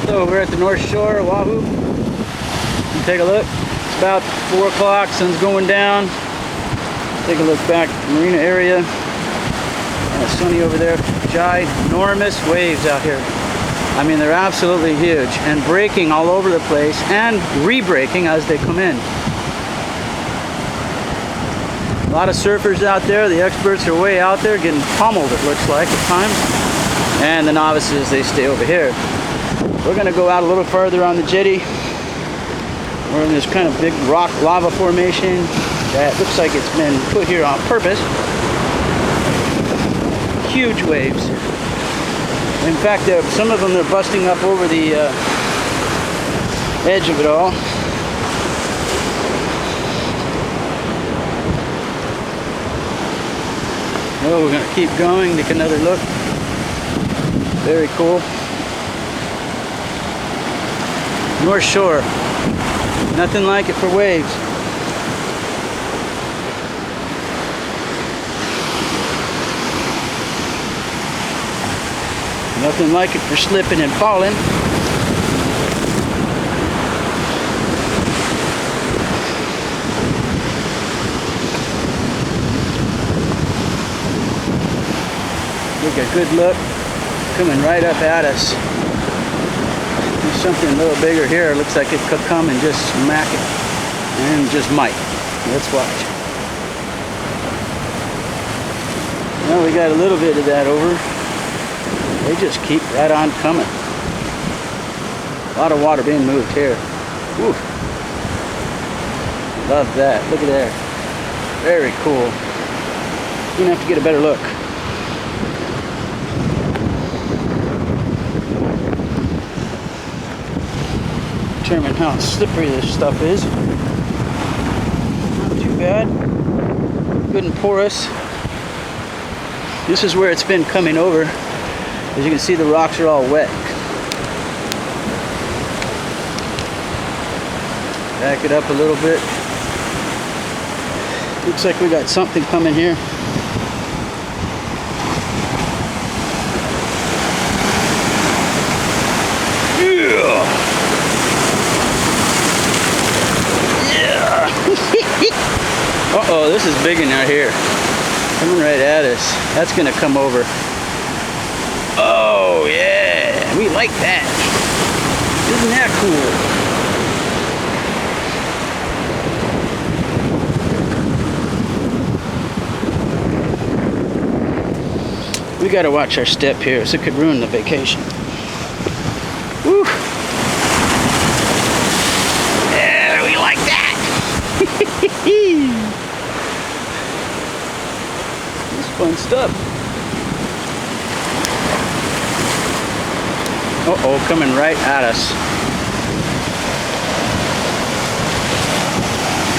So we're at the North Shore, Oahu. Take a look. It's about 4 o'clock, sun's going down. Take a look back at the marina area. Sunny over there. Ginormous waves out here. I mean, they're absolutely huge and breaking all over the place and re-breaking as they come in. A lot of surfers out there. The experts are way out there getting pummeled, it looks like at times. And the novices, they stay over here. We're going to go out a little farther on the jetty. We're in this kind of big rock lava formation that looks like it's been put here on purpose. Huge waves. In fact, some of them are busting up over the edge of it all. Oh, we're going to keep going, take another look. Very cool. North Shore. Nothing like it for waves. Nothing like it for slipping and falling. Take a good look. Coming right up at us. There's something a little bigger here. Looks like it could come and just smack it. And just might. Let's watch. Well, we got a little bit of that over. They just keep right on coming. A lot of water being moved here. Woo. Love that. Look at there. Very cool. You're gonna have to get a better look. Determine how slippery this stuff is. Not too bad. Good and porous. This is where it's been coming over. As you can see, the rocks are all wet. Back it up a little bit. Looks like we got something coming here. Uh-oh, this is big in out here. Coming right at us. That's gonna come over. Oh yeah, we like that. Isn't that cool? We gotta watch our step here, so it could ruin the vacation. Woo! Yeah, we like that. This is fun stuff. Uh-oh, coming right at us.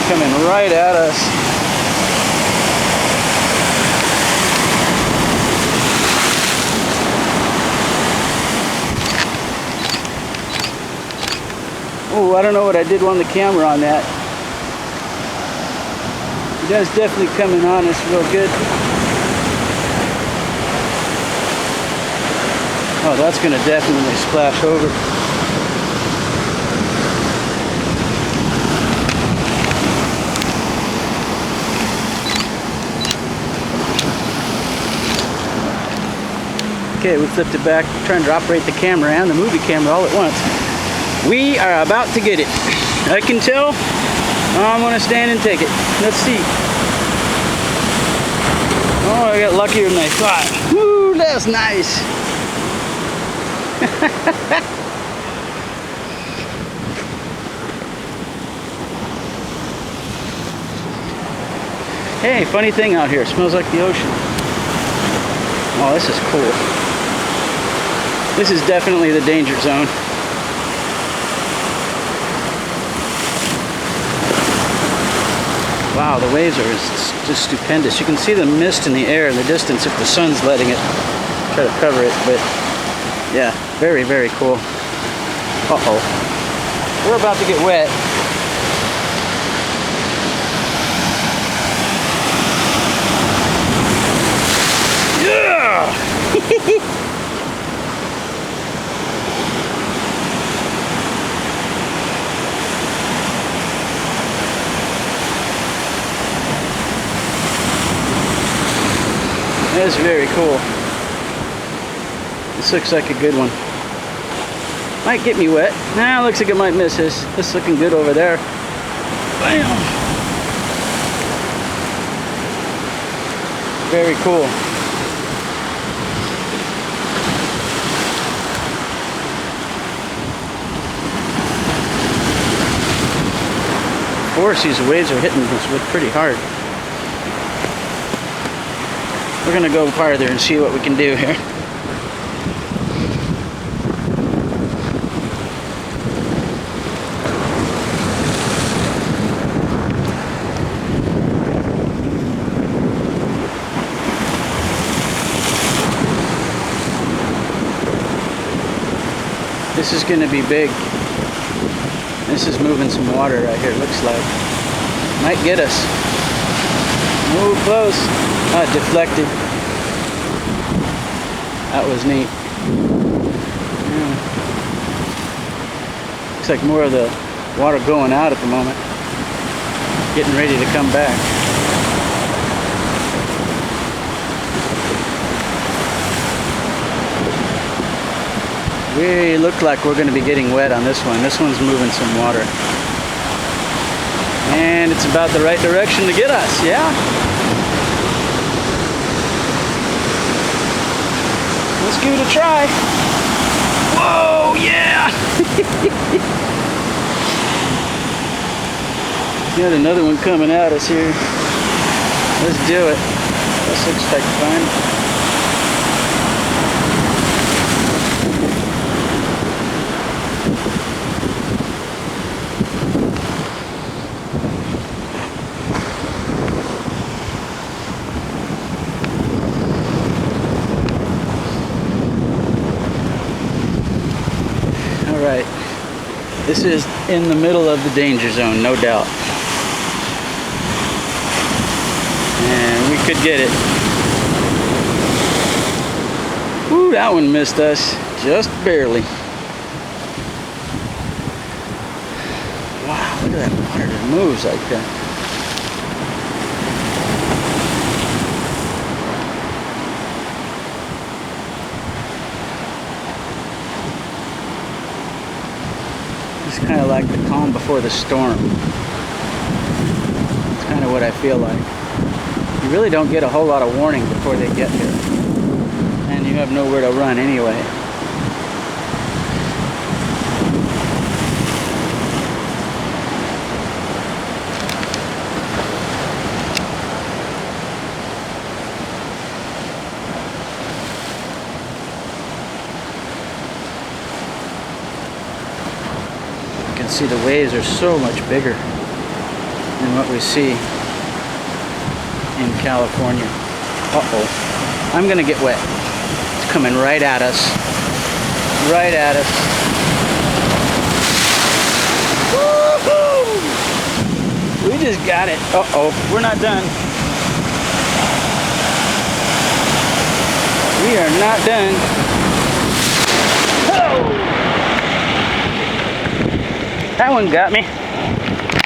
Coming right at us. Oh, I don't know what I did on the camera on that. You guys definitely coming on us real good. Oh, that's going to definitely splash over. Okay, we flipped it back, trying to operate the camera and the movie camera all at once. We are about to get it. I can tell. I'm going to stand and take it. Let's see. Oh, I got luckier than I thought. Woo, that's nice. Hey, funny thing out here. It smells like the ocean. Oh, this is cool. This is definitely the danger zone. Wow, the waves are just stupendous. You can see the mist in the air in the distance if the sun's letting it try to cover it, but yeah, very, very cool. Uh-oh. We're about to get wet. Yeah! That's very cool. This looks like a good one. Might get me wet. Nah, looks like it might miss this. This looking good over there. Bam! Very cool. Of course, these waves are hitting us with pretty hard. We're gonna go farther and see what we can do here. This is gonna be big. This is moving some water right here, looks like. Might get us. Move close. Ah, deflected. That was neat. Yeah. Looks like more of the water going out at the moment. Getting ready to come back. We look like we're going to be getting wet on this one. This one's moving some water. And it's about the right direction to get us, yeah? Let's give it a try. Whoa, yeah! Got another one coming at us here. Let's do it. This looks like fun. Right. This is in the middle of the danger zone, no doubt. And we could get it. Ooh, that one missed us. Just barely. Wow, look at that water that moves like that. It's kind of like the calm before the storm. It's kind of what I feel like. You really don't get a whole lot of warning before they get here. And you have nowhere to run anyway. See, the waves are so much bigger than what we see in California. Uh-oh. I'm gonna get wet. It's coming right at us. Right at us. Woohoo! We just got it. Uh-oh. We're not done. We are not done. Oh! That one got me.